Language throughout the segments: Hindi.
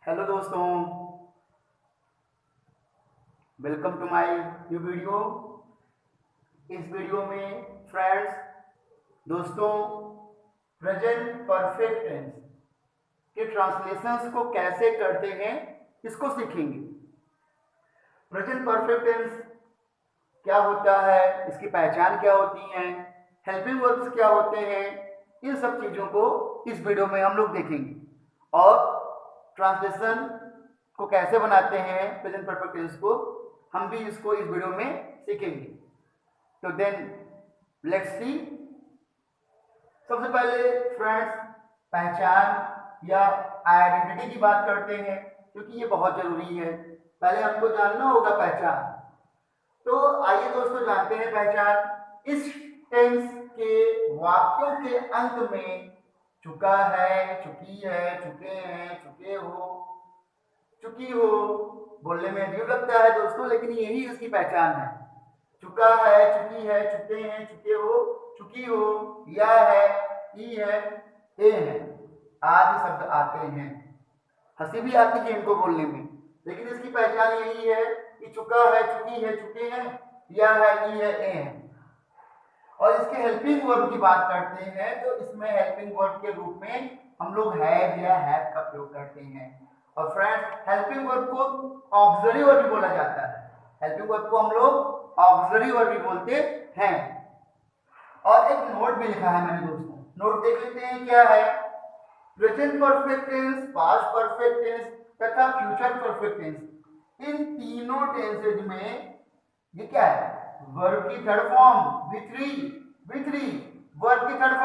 हेलो दोस्तों, welcome to my new video. इस वीडियो में फ्रेंड्स दोस्तों प्रेजेंट परफेक्ट टेंस के ट्रांसलेशंस को कैसे करते हैं इसको सीखेंगे। प्रेजेंट परफेक्ट टेंस क्या होता है, इसकी पहचान क्या होती है, हेल्पिंग वर्ब्स क्या होते हैं, इन सब चीज़ों को इस वीडियो में हम लोग देखेंगे और ट्रांसलेशन को कैसे बनाते हैं प्रेजेंट परफेक्ट टेंस को हम भी इसको इस वीडियो में सीखेंगे। तो देन लेट्स सी। सबसे पहले फ्रेंड्स पहचान या आइडेंटिटी की बात करते हैं क्योंकि ये बहुत जरूरी है। पहले हमको जानना होगा पहचान। तो आइए दोस्तों जानते हैं पहचान। इस टेंस के वाक्यों के अंत में चुका है, चुकी है, चुके हैं, चुके हो, चुकी हो बोलने में अजीब लगता है दोस्तों, लेकिन यही इसकी पहचान है। चुका है, चुकी है, चुके हैं, चुके हो, चुकी हो, या है, ई है, ए है, आदि शब्द आते हैं। हंसी भी आती है इनको बोलने में, लेकिन इसकी पहचान यही है कि चुका है, चुकी है, चुके हैं, या है, ई है, ए है। और इसके हेल्पिंग वर्ब की बात करते हैं तो इसमें हेल्पिंग वर्ब के रूप में हम लोग हैव या हैव का प्रयोग करते हैं। और फ्रेंड्स हेल्पिंग वर्ब को ऑक्सिलरी वर्ब भी बोला जाता है। हेल्पिंग वर्ब को हम लोग ऑक्सिलरी वर्ब भी बोलते हैं। और एक नोट भी लिखा है मैंने दोस्तों, नोट देख लेते हैं क्या है। Present perfect tense, past perfect tense तथा फ्यूचर परफेक्ट टेंस, इन तीनों टेंसेज में ये क्या है, वर्ब की थर्ड फॉर्म V3 वर्ब की थर्ड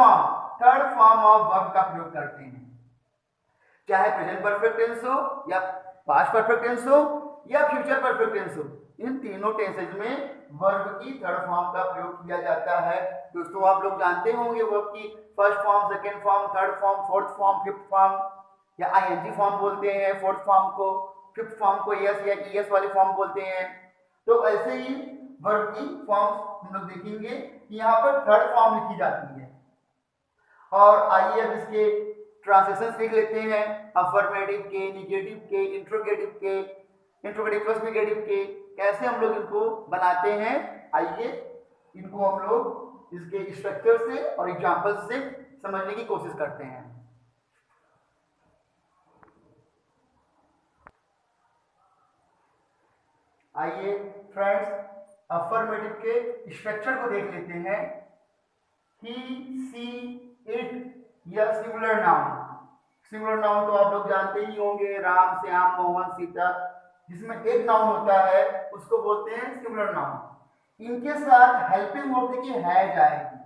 फॉर्म ऑफ वर्ब का प्रयोग करते हैं। चाहे प्रेजेंट परफेक्ट टेंस हो या पास्ट परफेक्ट टेंस हो या फ्यूचर परफेक्ट टेंस हो, इन तीनों टेंसेज में वर्ब की थर्ड फॉर्म का प्रयोग किया जाता है। दोस्तों आप लोग जानते होंगे वर्ब की first form, second form, third form, fourth form, fifth form या आईएनजी फॉर्म बोलते हैं फोर्थ फॉर्म को, फिफ्थ फॉर्म को एस या ईएस वाली फॉर्म बोलते हैं। तो ऐसे ही वर्ब की फॉर्म्स हम लोग देखेंगे कि यहाँ पर थर्ड फॉर्म लिखी जाती है। और आइए अब इसके ट्रांसलेशन सीख लेते हैं। अफर्मेटिव के, निगेटिव के, इंट्रोगेटिव के, इंट्रोगेटिव प्लस निगेटिव के, कैसे हम लोग इनको बनाते हैं। आइए इनको हम लोग इसके स्ट्रक्चर से और एग्जांपल से समझने की कोशिश करते हैं। आइए फ्रेंड्स अफर्मेटिव के स्ट्रक्चर को देख लेते हैं। ही, सी, इट या सिंगुलर नाउन। सिंगुलर नाउन तो आप लोग जानते ही होंगे, राम, श्याम, मोहन, सीता, जिसमें एक नाउन होता है उसको बोलते हैं सिंगुलर नाउन। इनके साथ हेल्पिंग वर्ब देखिए है जाएगी।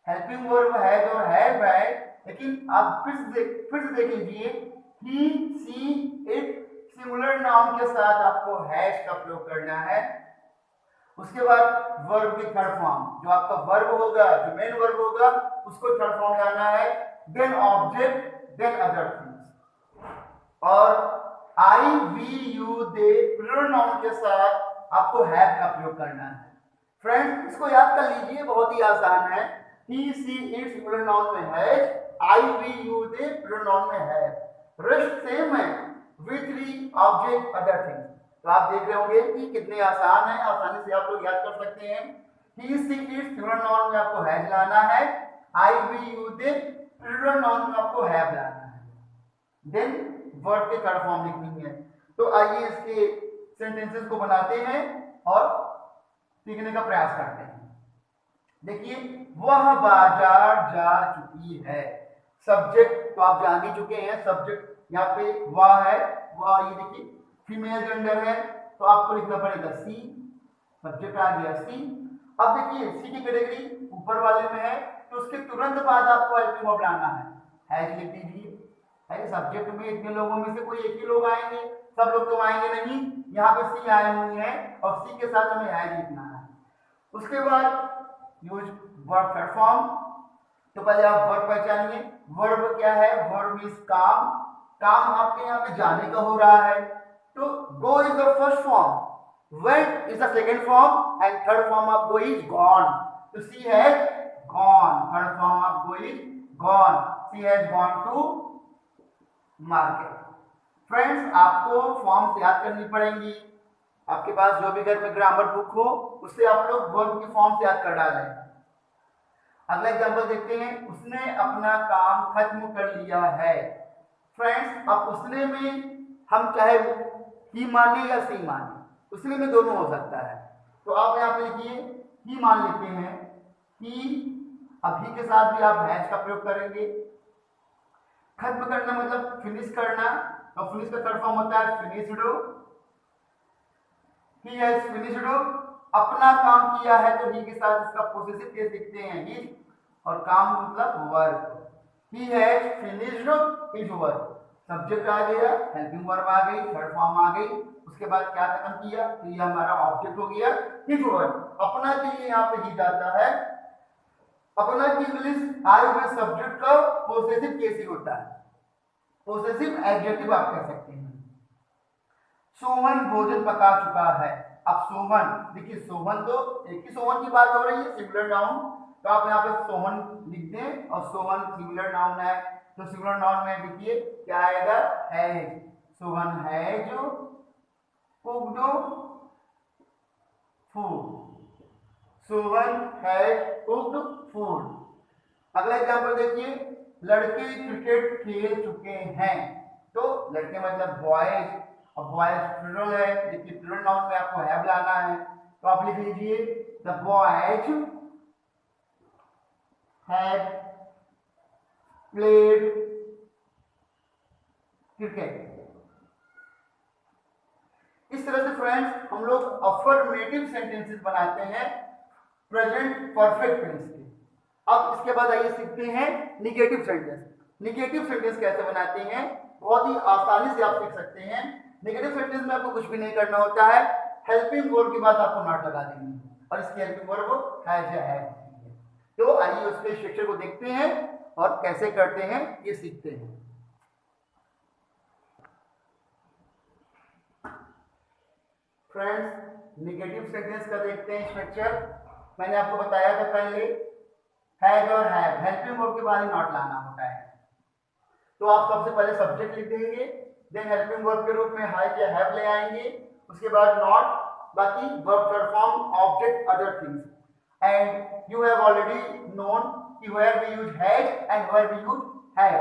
हेल्पिंग वर्ब है जो है, लेकिन आप फिर से देख लीजिए, ही, सी, इट सिंगुलर नाउन के साथ आपको हैश का प्रयोग करना है। उसके बाद वर्ब की थर्ड फॉर्म, जो आपका वर्ब होगा, जो मेन वर्ब होगा, उसको थर्ड फॉर्म लाना है, then object, then other things. और I, we, you, they plural noun के साथ आपको हैव का प्रयोग करना है। फ्रेंड्स इसको याद कर लीजिए, बहुत ही आसान है। He, she, it singular noun में है, I, we, you, they plural noun में है, रेस्ट सेम है, V3 ऑब्जेक्ट अदर थिंग्स। तो आप देख रहे होंगे कि कितने आसान है, आसानी से आप लोग याद कर सकते हैं। He, she, it singular noun में आपको हैज लाना है, I, we, you, they plural noun में आपको हैव लाना है, देन वर्ब की थर्ड फॉर्म लिखनी है। तो आइए इसके सेंटेंसेस को बनाते हैं और सीखने का प्रयास करते हैं। देखिए, वह बाजार जा चुकी है। सब्जेक्ट तो आप जान ही चुके हैं, सब्जेक्ट यहाँ पे वह है, वह ये देखिए फीमेल जेंडर है, तो आपको लिखना पड़ेगा सी, सब्जेक्ट आ गया सी। अब देखिए सी की कैटेगरी ऊपर वाले में है, तो उसके तुरंत बाद आपको हेल्पिंग वर्ब लाना है, हैज लिख दीजिए। है सब्जेक्ट में इतने लोगों में से कोई एक ही लोग आएंगे, सब लोग तो आएंगे नहीं, यहाँ पे सी आए हुए हैं और सी के साथ हमें हैज लिखना है। उसके बाद यूज वर्ब थर्ड फॉर्म। तो पहले आप वर्ब पहचानिए। वर्ब क्या है, वर्ब मींस काम, काम आपके यहाँ पे जाने का हो रहा है, तो go is the first form, went is the second form and third form of go is gone. So she has gone, third form of go is gone, she has gone to market. Friends आपको फॉर्म्स याद करनी पड़ेंगी। आपके पास जो भी घर में ग्रामर बुक हो उससे आप लोग वर्ब की फॉर्म्स याद कर डालें। अगला एग्जांपल देखते हैं, उसने अपना काम खत्म कर लिया है। फ्रेंड्स अब उसने में हम चाहे ही माने या सी माने, उसने में दोनों हो सकता है। तो आप यहाँ पे लिखिए ही मान लेते हैं कि अभी के साथ भी आप हैज का प्रयोग करेंगे। खत्म करना मतलब फिनिश करना, और फिनिश का थर्ड फॉर्म होता है फिनिश्ड। ही हैज फिनिश्ड, अपना काम किया है तो ही के साथ इसका पोसेसिव केस लिखते हैं ही, और काम मतलब work. He has finished his work, subject आ गया, हेल्पिंग वर्ब आ गई, थर्ड फॉर्म आ गई, उसके बाद क्या खत्म किया तो ये हमारा ऑब्जेक्ट हो गया हिज वर्क। अपना के लिए यहाँ पे ही जाता है। अपना की इंग्लिश आए हुए सब्जेक्ट का पोसेसिव केस ही होता है, पोसेसिव एडजेक्टिव आप कह सकते हैं। सोहन भोजन पका चुका है। अब सोहन, देखिए सोहन तो एक ही सोहन की बात हो रही है, सिंगुलर नाउन, तो आप यहाँ पे सोहन लिख दें, और सोहन सिंगुलर नाउन है तो सिंगुलर नाउन में देखिए क्या आएगा, has. Sohan has cooked food, Sohan has cooked food. अगला एग्जांपल देखिए, लड़के क्रिकेट खेल चुके हैं। तो लड़के मतलब बॉयज, अब बॉयज प्लूरल है, देखिए प्लूरल नाउन में आपको हैव लाना है, तो आप लिख लीजिए the boys have played cricket. इस तरह से फ्रेंड्स हम लोग अफर्मेटिव सेंटेंसेस बनाते हैं प्रेजेंट परफेक्ट टेंस के। अब इसके बाद आइए सीखते हैं निगेटिव सेंटेंस। निगेटिव सेंटेंस कैसे बनाते हैं, बहुत ही आसानी से आप सीख सकते हैं। निगेटिव सेंटेंस में आपको कुछ भी नहीं करना होता है, हेल्पिंग वर्ब के बाद आपको नॉट लगा देंगे, और इसकी हेल्पिंग वर्ब हैज या हैव। तो आइए उसके स्ट्रक्चर को देखते हैं और कैसे करते हैं ये सीखते हैं। फ्रेंड्स निगेटिव सेंटेंस का देखते हैं स्ट्रक्चर। मैंने आपको बताया था पहले, हैज और हैव, हेल्पिंग वर्ब के बाद ही नॉट लाना होता है। तो आप सबसे पहले सब्जेक्ट लिख देंगे, देन हेल्पिंग वर्ब के रूप में हैज या हैव ले आएंगे, उसके बाद नॉट, बाकी verb third form, object, other things. And you have already known कि where we use has and where we use have.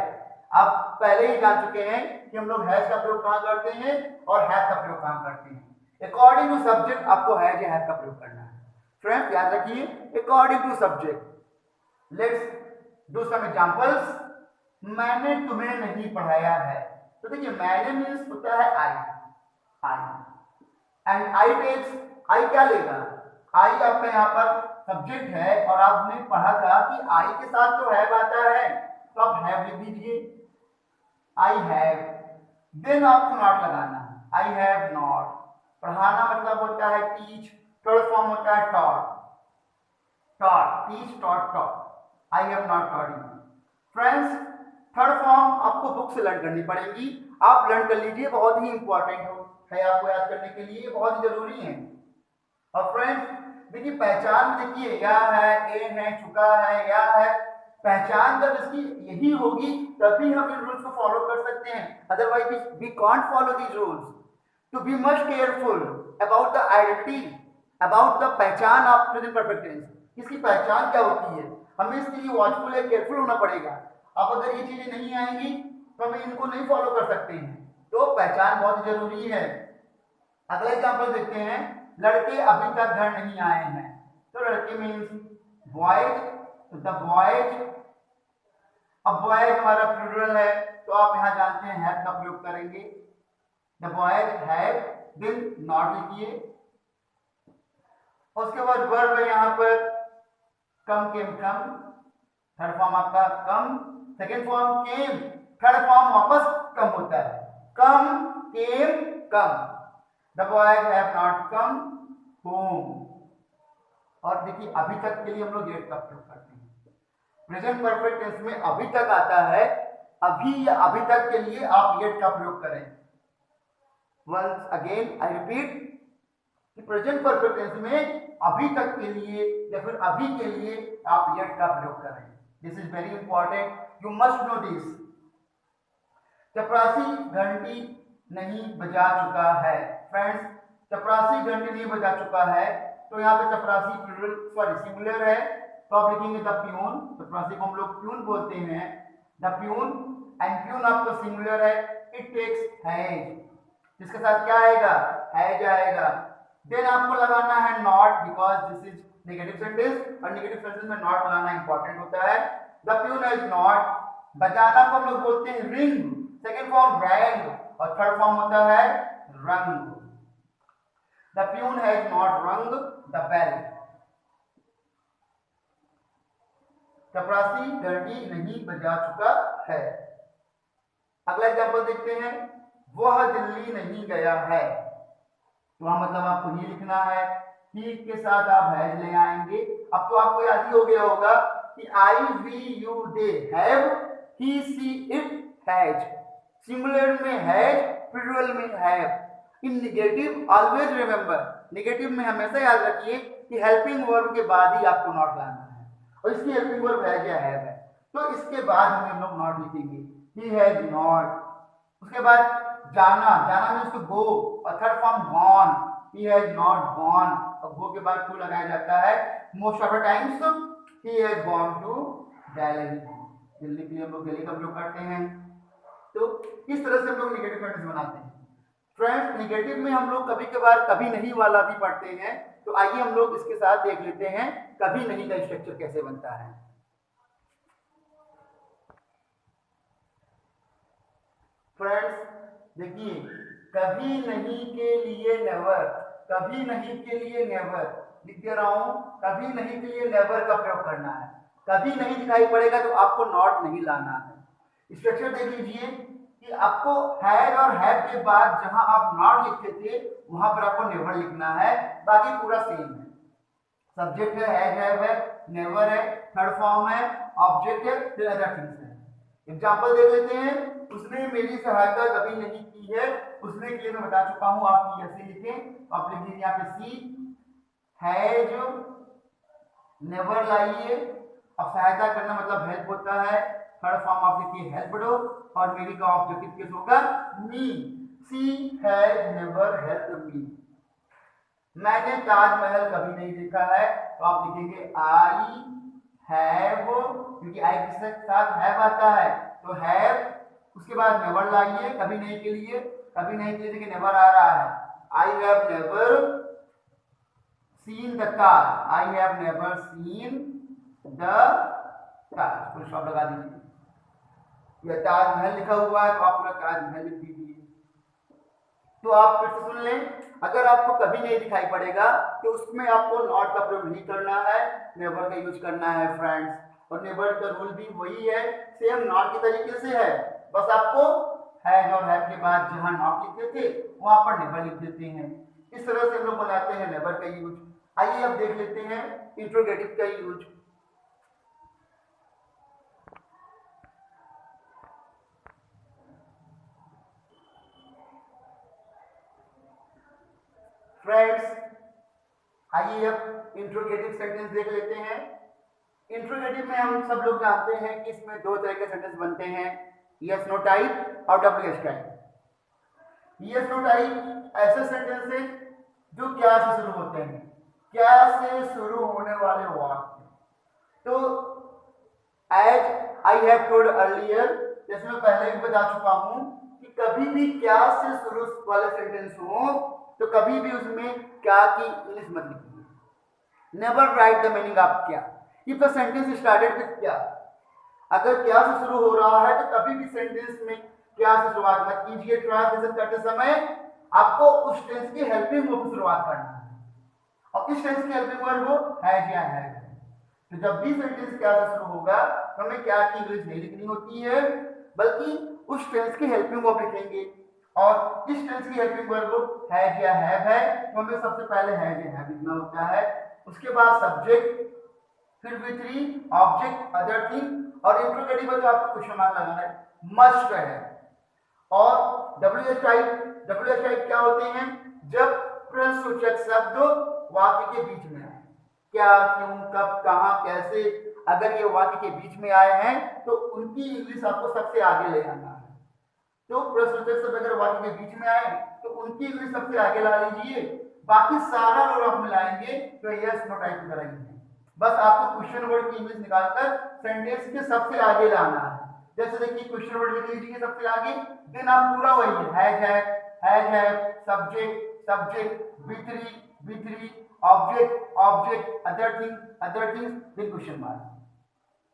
आप पहले ही जान चुके हैं कि हम लोग हैज का प्रयोग कहां करते हैं और हैव का प्रयोग कहां करते हैं। अकॉर्डिंग टू सब्जेक्ट आपको हैज या हैव का प्रयोग करना है। फ्रेंड्स याद रखिए, according to subject. Let's do some examples. मैंने तुम्हें नहीं पढ़ाया है, तो देखिए मैंने मीन्स होता है आई, एंड आई टेक्स, आई क्या लेगा, आई आपका यहाँ पर सब्जेक्ट है, और आपने पढ़ा था कि आई के साथ तो हैव आता है, तो आप हैव लिख दीजिए, आई हैव। देन आपको नॉट लगाना, आई हैव नॉट। पढ़ाना मतलब होता है टीच, थर्ड फॉर्म होता है taught, taught, teach, taught, taught. I have not taught you. Friends third form आपको बुक से लर्न करनी पड़ेगी, आप लर्न कर लीजिए, बहुत ही इंपॉर्टेंट है आपको याद करने के लिए, बहुत ही जरूरी है। और फ्रेंड्स देखिए पहचान, देखिए या है, ए है, चुका है, या है, पहचान जब इसकी यही होगी तभी हम इन रूल्स को फॉलो कर सकते हैं, otherwise we can't follow these rules. तो be much careful about the identity, about the पहचान ऑफ प्रेजेंट परफेक्ट टेंस। इसकी पहचान क्या होती है, हमें इसके लिए वॉचफुल या केयरफुल होना पड़ेगा। अब अगर ये चीजें नहीं आएंगी तो हम इनको नहीं फॉलो कर सकते हैं, तो पहचान बहुत जरूरी है। अगला एग्जांपल देखते हैं, लड़के अभी तक घर नहीं आए हैं। तो लड़के मीन्स बॉयज, तो द बॉयज। अब बॉयज हमारा प्लूरल है, तो आप यहाँ जानते हैं हैव का प्रयोग करेंगे, the boys have, then not लिखिए। उसके बाद वर्ब है यहाँ पर कम, केम, कम, थर्ड फॉर्म आपका कम, सेकेंड फॉर्म केम, थर्ड फॉर्म वापस कम होता है, कम, केम, कम। The boys have not come home। और देखिए अभी तक के लिए हम लोग yet का प्रयोग करते हैं। प्रेजेंट परफेक्ट टेंस में अभी तक आता है, अभी या अभी तक के लिए आप yet का प्रयोग करें। Once again I repeat कि प्रेजेंट परफेक्ट टेंस में अभी तक के लिए या फिर अभी के लिए आप yet का प्रयोग करें। This is very important, you must know this. चपरासी घंटी नहीं बजा चुका है। फ्रेंड्स, चपरासी घंटी नहीं बजा चुका है, तो यहाँ पे चपरासी प्लूरल सॉरी सिंगुलर है, तो आप लिखेंगे द प्यून। चपरासी को हम लोग प्यून बोलते हैं, द प्यून। एंड प्यून आपका सिंगुलर है, इट टेक्स हैज, जिसके साथ क्या आएगा, हैज आएगा। देन आपको लगाना है not, because this is negative sentence और नेगेटिव सेंटेंस में नॉट लगाना इंपॉर्टेंट होता है। The peon has not. बजाना को हम लोग बोलते हैं रिंग, सेकेंड फॉर्म रैंग और थर्ड फॉर्म होता है रंग। द प्यून हैज नॉट रंग द बेल। चपरासी घंटी नहीं बजा चुका है। अगला एग्जांपल देखते हैं, वह दिल्ली नहीं गया है। तो वहां मतलब आपको ये लिखना है, ही के साथ आप हैज ले आएंगे। अब तो आपको याद ही हो गया होगा कि I we you they have, he she it has. Singular में हैज, प्लूरल में have. In negative always remember, negative में हमेशा याद रखिए कि हेल्पिंग वर्ब के बाद ही आपको नॉट लाना है, और इसकी हेल्पिंग वर्ब हैज या हैव है, तो इसके बाद हम लोग नॉट लिखेंगे, ही हैज नॉट। उसके बाद जाना, जाना मीन्स टू गो, और third form gone, he has not gone, और गो के बाद टू लगाया जाता है। Most of the times he has gone to Delhi. Delhi के लिए हम लोग दिल्ली का प्रयोग करते हैं। तो इस तरह से हम लोग नेगेटिव सेंटेंस बनाते हैं। फ्रेंड्स, नेगेटिव में हम लोग कभी कभार कभी नहीं वाला भी पढ़ते हैं, तो आइए हम लोग इसके साथ देख लेते हैं कभी नहीं का स्ट्रक्चर कैसे बनता है। फ्रेंड्स देखिए, कभी नहीं के लिए नेवर, कभी नहीं के लिए नेवर लिख दे रहा हूं। कभी नहीं के लिए नेवर का प्रयोग करना है। कभी नहीं दिखाई पड़ेगा तो आपको नॉट नहीं लाना है। स्ट्रक्चर देख लीजिए कि आपको हैज और हैव के बाद जहां आप नॉट लिखते थे वहां पर आपको नेवर लिखना है, बाकी पूरा सेम है। सब्जेक्ट है, हैज हैव है, नेवर है, थर्ड फॉर्म है, ऑब्जेक्ट है, फिर अदर थिंग्स है। एग्जांपल देख लेते हैं। उसने मेरी सहायता कभी नहीं की है। उसने के लिए मैं बता चुका हूं, आप ऐसे लिखें। आप लिख दीजिए यहाँ पे सी हैज नेवर लाइए। अब सहायता करना मतलब हेल्प होता है, थर्ड फॉर्म आप लिखिए हेल्प्ड, और मेरी का ऑब्जेक्टिव केस होगा मी। सी हैज नेवर हेल्प्ड मी। मैंने ताजमहल कभी नहीं देखा है, तो आप लिखेंगे आई हैव, क्योंकि आई के साथ हैव आता है तो हैव, उसके बाद नेवर लाइए कभी नहीं के लिए। कभी नहीं के लिए देखिए नेवर आ रहा है, I have never seen the Taj, I have never seen the Taj, full stop लगा दीजिए। यह ताजमहल लिखा हुआ है तो आप पूरा ताजमहल लिख दीजिए। तो आप फिर से सुन लें, अगर आपको कभी नहीं दिखाई पड़ेगा तो उसमें आपको नॉट का प्रयोग नहीं करना है, नेवर का यूज करना है फ्रेंड्स। और नेवर का रूल भी वही है, सेम नॉट के तरीके से है, बस आपको हैज और हैव के बाद जहां नॉट लिखते थे वहां पर नेवर लिख देते हैं। इस तरह से हम लोग बनाते हैं नेवर का यूज। आइए अब देख लेते हैं इंट्रोगेटिव का यूज। फ्रेंड्स, आइए अब इंट्रोगेटिव सेंटेंस देख लेते हैं। इंट्रोगेटिव में हम सब लोग जानते हैं कि इसमें दो तरह के सेंटेंस बनते हैं, यस नो टाइप और WH type. Yes no type ऐसे सेंटेंस है जो क्या से शुरू होते हैं, क्या से शुरू होने वाले वाक्य। तो as I have told earlier, जैसे मैं पहले भी बता चुका हूं कि कभी भी क्या से शुरू वाले सेंटेंस हो तो कभी भी उसमें क्या की इंग्लिश मत लिखिए। Never write the meaning of क्या। If the sentence started with क्या, अगर क्या से शुरू हो रहा है तो कभी भी सेंटेंस में क्या से शुरुआत मत कीजिए। ट्रांसलेशन करते समय आपको उस टेंस की हेल्पिंग वर्ब से शुरुआत करना है, और इस टेंस की हेल्पिंग वर्ब हैज या हैव। तो जब भी सेंटेंस क्या से शुरू होगा तो हमें क्या की इंग्लिश नहीं लिखनी होती है, बल्कि उस टेंस की हेल्पिंग वर्ब लिखेंगे। और इस टेंस की हेल्पिंग वर्ब हैज या हैव है, तो हमें सबसे पहले हैज या हैव लिखना होता है। उसके बाद सब्जेक्ट, फिर V3 ऑब्जेक्ट, अदर थिंग, और इंट्रोगेटिव में जो आपको क्वेश्चन मार्क लगाना है, मस्ट है। और WH टाइप क्या होते हैं, जब प्रश्नसूचक शब्द वाक्य के बीच में आए, क्या, क्यों, कब, कहां, कैसे, अगर ये वाक्य के बीच में आए हैं तो उनकी इंग्लिश आपको सबसे आगे ले आना है। तो प्रश्नोत्तरी शब्द अगर वाक्य के बीच में आए तो उनकी इंग्लिश सबसे आगे ला लीजिए, बाकी सारा लोग आप मिलाएंगे तो यस नो टाइप की तरह ही है। बस आपको क्वेश्चन वर्ड की इंग्लिश निकालकर सेंटेंस के सबसे आगे लाना है। जैसे देखिए क्वेश्चन वर्ड लिख लीजिए सबसे आगे, देन आप पूरा वही has subject subject B3 object other things फिर क्वेश्चन मार्क।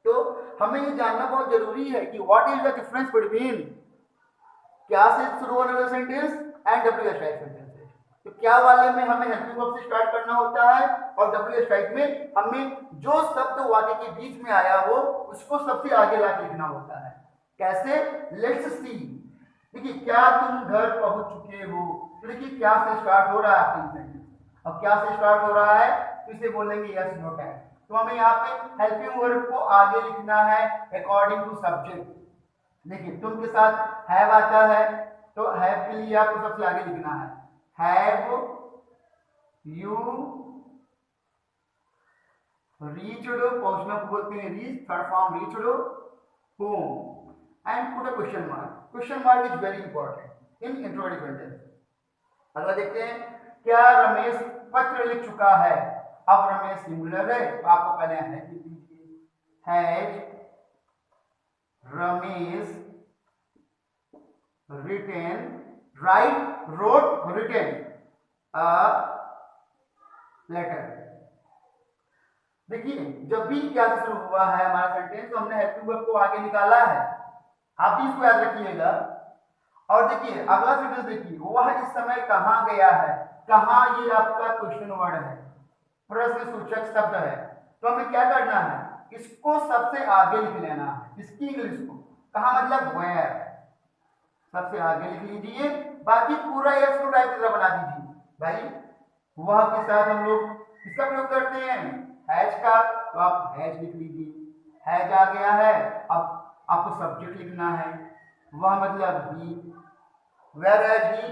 तो हमें ये जानना बहुत जरूरी है कि what is the difference between क्या से शुरू होने वाला sentence and W S type sentence. तो क्या वाले में हमें हेल्पिंग वर्ब से स्टार्ट करना होता है और डब्ल्यू एस टाइप में हमें जो शब्द वाक्य के बीच में आया हो उसको सबसे आगे ला लिखना होता है। कैसे? Let's see. देखिए क्या तुम घर पहुंच चुके हो, तो देखिए क्या से स्टार्ट हो रहा है आपका सेंटेंस, और क्या से स्टार्ट हो रहा है तो इसे बोलेंगे यस नो टाइप। तो हमें यहाँ पे हेल्पिंग वर्ब को आगे लिखना है अकॉर्डिंग टू सब्जेक्ट। देखिए तुम के साथ हैव आता है तो हैव के लिए आपको सबसे आगे लिखना है हैव यू रीच्ड, पहुंचना को बोलते हैं reach, third form reached home and put a question mark. Question mark is very important in interrogative sentence. अगला देखते हैं क्या रमेश पत्र लिख चुका है। अब रमेश सिंगुलर है तो आपको पहले हैज लिख लीजिए, has Ramesh written, wrote written a letter। देखिए जब भी क्या से शुरू हुआ है हमारा सेंटेंस तो हमने हेल्पिंग वर्ब को आगे निकाला है, आप भी इसको याद रखिएगा। और देखिए अगला सेंटेंस देखिए, वह इस समय कहाँ गया है। कहाँ ये आपका क्वेश्चन वर्ड है, प्रश्न सूचक शब्द है। तो हमें क्या करना है, इसको सबसे आगे लिख लेना है, इसकी इंग्लिश को। कहाँ मतलब वेयर, सबसे आगे लिख लीजिए, बाकी पूरा यस नो टाइप की तरह बना दीजिए। भाई वह के साथ हम लोग किसका प्रयोग करते हैं, हैज का, तो आप हैज लिख लीजिए। हैज आ गया है, अब आपको सब्जेक्ट लिखना है, वह मतलब ही, वेयर हैज ही,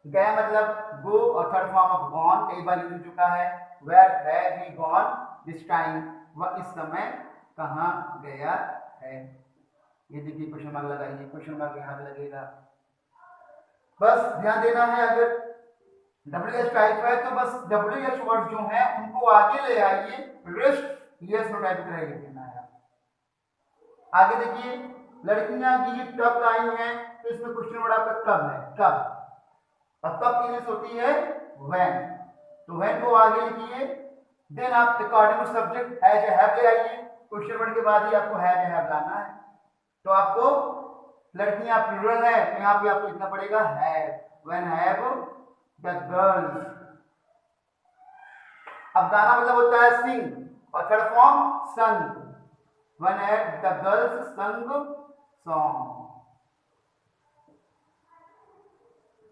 गया मतलब गो, और थर्ड फॉर्म ऑफ गॉन कई बार यूज हो चुका है, where has he gone this time, वह इस समय कहाँ गया है। ये देखिए क्वेश्चन मार्क लगाइए, क्वेश्चन मार्क यहाँ पे लगेगा। बस ध्यान देना है अगर डब्ल्यू एच टाइप है तो बस डब्ल्यू एच वर्ड जो है उनको आगे ले आइए, रेस्ट यस नो टाइप का लिख देना है। आगे देखिए लड़कियां गीत कब आई हैं, तो इसमें क्वेश्चन वर्ड आपका कब है, कब, और कब की इंग्लिश होती है व्हेन, तो व्हेन को आगे लिखिए। देन आप according to subject has have ले आइए, क्वेश्चन वर्ड के बाद ही आपको हैज हैव लाना है। तो आपको लड़कियां प्लूरल है तो यहाँ पे आपको लिखना पड़ेगा have, when have the girls. अब गाना मतलब होता है सिंग, और थर्ड फॉर्म संग, व्हेन हैव द गर्ल्स संग सॉन्ग।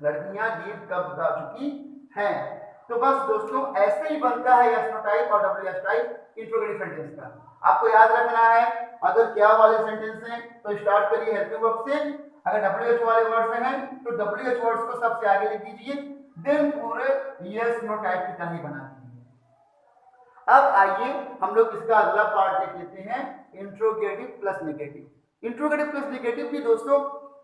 लड़कियां गीत कब गा चुकी हैं। तो बस दोस्तों ऐसे ही बनता है यस नो टाइप और W S type interrogative sentence का। आपको याद रखना है अगर क्या वाले सेंटेंस हैं तो स्टार्ट करिए हेल्पिंग वर्ब से, अगर डब्ल्यू एच वाले वर्ड्स हैं तो डब्ल्यू एच वर्ड्स को सबसे आगे लिख दीजिए, देन पूरे यस नो टाइप की तरह ही बना दीजिए। अब आइए हम लोग इसका अगला पार्ट देख लेते हैं, interrogative plus negative. Interrogative plus negative भी दोस्तों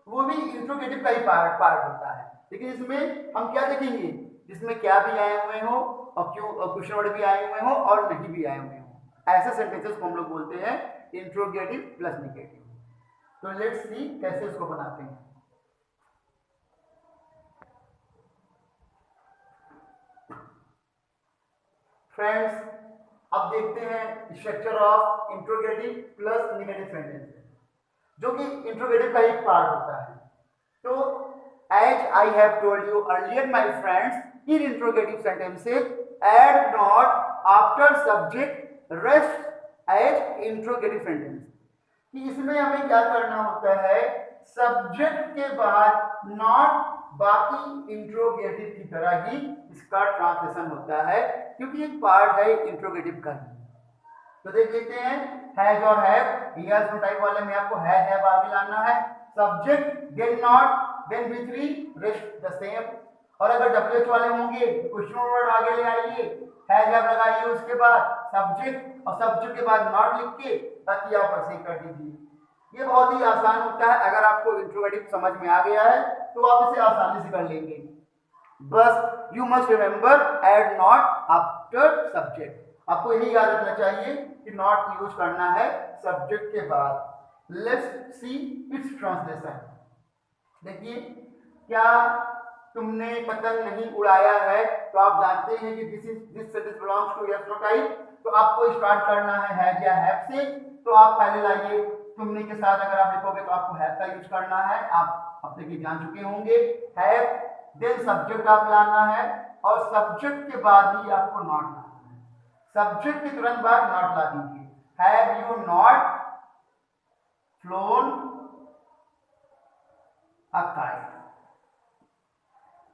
वो भी इंट्रोगेटिव का ही पार्ट होता है, लेकिन इसमें हम क्या देखेंगे, जिसमें क्या भी आए हुए हो और क्यों क्वेश्चन वर्ड भी आए हुए हो और नहीं भी आए हुए हो, ऐसे सेंटेंसेस को हम लोग बोलते हैं इंट्रोगेटिव प्लस नेगेटिव। तो लेट्स सी कैसे इसको बनाते हैं। फ्रेंड्स अब देखते हैं structure of interrogative plus negative sentence, जो कि इंट्रोगेटिव का एक पार्ट होता है। तो as I have told you earlier my friends, in interrogative sentences add not after subject rest as interrogative sentence। कि इसमें हमें क्या करना होता है, सब्जेक्ट के बाद नॉट, बाकी इंट्रोगेटिव की तरह ही इसका ट्रांसलेशन होता है, क्योंकि एक पार्ट है इंट्रोगेटिव का ही। तो देख लेते हैं हैज और हैव, यस नो टाइप वाले में आपको हैज हैव आगे लाना है, सब्जेक्ट देन नॉट देन बी3 रेस्ट द सेम, और अगर डब्ल्यू एच वाले होंगे तो क्वेश्चन वर्ड आगे ले आइए, हैज हैव लगाइए, उसके बाद सब्जेक्ट और सब्जेक्ट के बाद नॉट लिख के बाकी आप ऐसे कर दीजिए। ये बहुत ही आसान होता है, अगर आपको इंट्रोगेटिव समझ में आ गया है तो आप इसे आसानी से कर लेंगे। बस you must remember add not after subject, आपको यही याद रखना चाहिए कि नॉट यूज करना है सब्जेक्ट के बाद। Let's see it's translation. देखिए, क्या तुमने पतंग नहीं उड़ाया है, तो आप जानते हैं कि this sentence belongs to yes no type, तो आपको स्टार्ट करना है हैज या हैव से। तो आप पहले लाइए, तुमने के साथ अगर आप लिखोगे तो आपको हैव का यूज करना है, आप अब तक ये जान चुके होंगे। हैव, देन सब्जेक्ट आप लाना है, और सब्जेक्ट के बाद ही आपको नॉट लाना है। सब्जेक्ट के तुरंत बाद नॉट ला दीजिए। Have you not phloem a kite,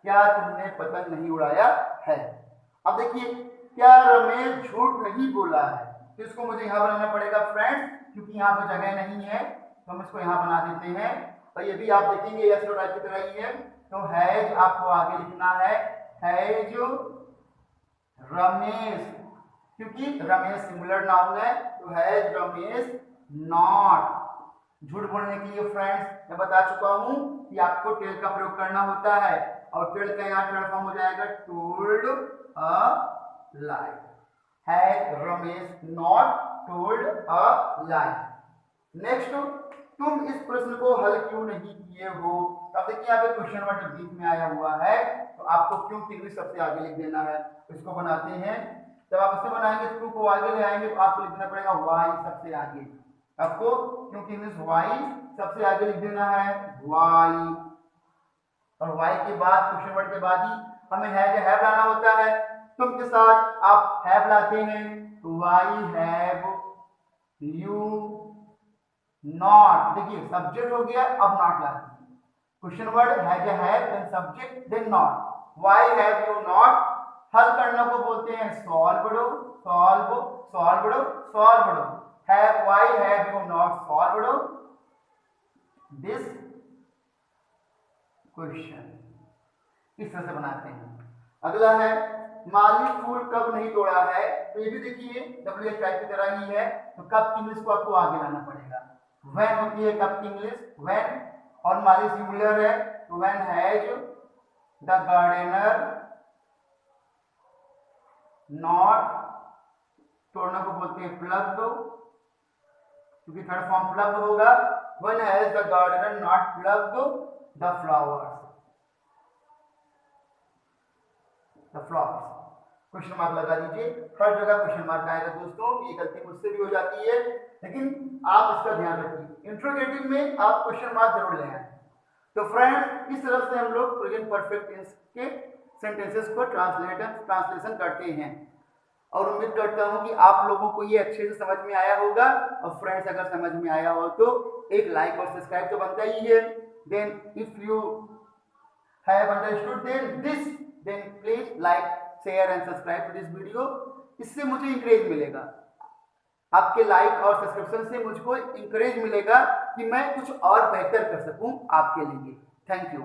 क्या तुमने पतंग नहीं उड़ाया है। अब देखिए, क्या रमेश झूठ नहीं बोला है, तो इसको मुझे यहां बनाना पड़ेगा फ्रेंड्स, क्योंकि यहाँ पर जगह नहीं है, तो हम इसको यहां बना देते हैं। और ये भी आप देखेंगे यस नो टाइप की तरह ही है, तो हैज आपको आगे लिखना है, हैज रमेश, क्योंकि रमेश सिंगुलर नाउन है, तो हैज रमेश नॉट। झूठ बोलने के लिए फ्रेंड्स मैं बता चुका हूं कि आपको टेल का प्रयोग करना होता है, और टेल का यहाँ ट्रांसफॉर्म हो जाएगा told a lie. Has Ramesh not told a lie. Next, तुम इस प्रश्न को हल क्यों नहीं किए हो। अब देखिए, यहाँ पे क्वेश्चन वर्ड बीच में आया हुआ है, तो आपको क्यों की इंग्लिश सबसे आगे लिख देना है। इसको बनाते हैं, जब आप इसे बनाएंगे क्यों को आगे ले आएंगे, तो आपको लिखना पड़ेगा वाई सबसे आगे। आपको क्योंकि इंग्लिश वाई सबसे आगे लिख देना है, वाई, और वाई के बाद क्वेश्चन वर्ड के बाद ही हमें हैव लाना होता है। तुम के साथ आप हैव लाते हैं, तो वाई हैव यू नॉट। देखिए, सब्जेक्ट हो गया, अब नॉट लाते हैं। Question word have, then subject, then not. Why have you not, हल करने को बोलते हैं solved, solve, solved, solved. Why have you not solved this question? इस तरह से बनाते हैं। अगला है, माली फूल कब नहीं तोड़ा है, तो ये भी देखिए WH टाइप की तरह ही है, तो कब की इंग्लिश को आपको आगे लाना पड़ेगा। when होती है कब की इंग्लिश, when, और माली सिंगुलर है, तो when has the gardener not, तोड़ना को बोलते हैं plucked, क्योंकि थर्ड फॉर्म प्लग होगा। When has the gardener not plucked the flowers? The flowers, question mark लगा दीजिए, हर जगह क्वेश्चन मार्क आएगा दोस्तों। ये गलती मुझसे भी हो जाती है, लेकिन आप इसका ध्यान रखिए, इंट्रोगेटिव में आप क्वेश्चन मार्क जरूर ले आए। तो फ्रेंड्स, इस तरह से हम लोग प्रेजेंट परफेक्ट टेंस के सेंटेंसेस को ट्रांसलेशन करते हैं, और उम्मीद करता हूं कि आप लोगों को ये अच्छे से समझ में आया होगा। और फ्रेंड्स, अगर समझ में आया हो तो एक लाइक और सब्सक्राइब तो बनता ही है। Then if you have understood then please like, share and subscribe to this video. इससे मुझे इंकरेज मिलेगा, आपके लाइक और सब्सक्रिप्शन से मुझको इंकरेज मिलेगा कि मैं कुछ और बेहतर कर सकूं आपके लिए। Thank you.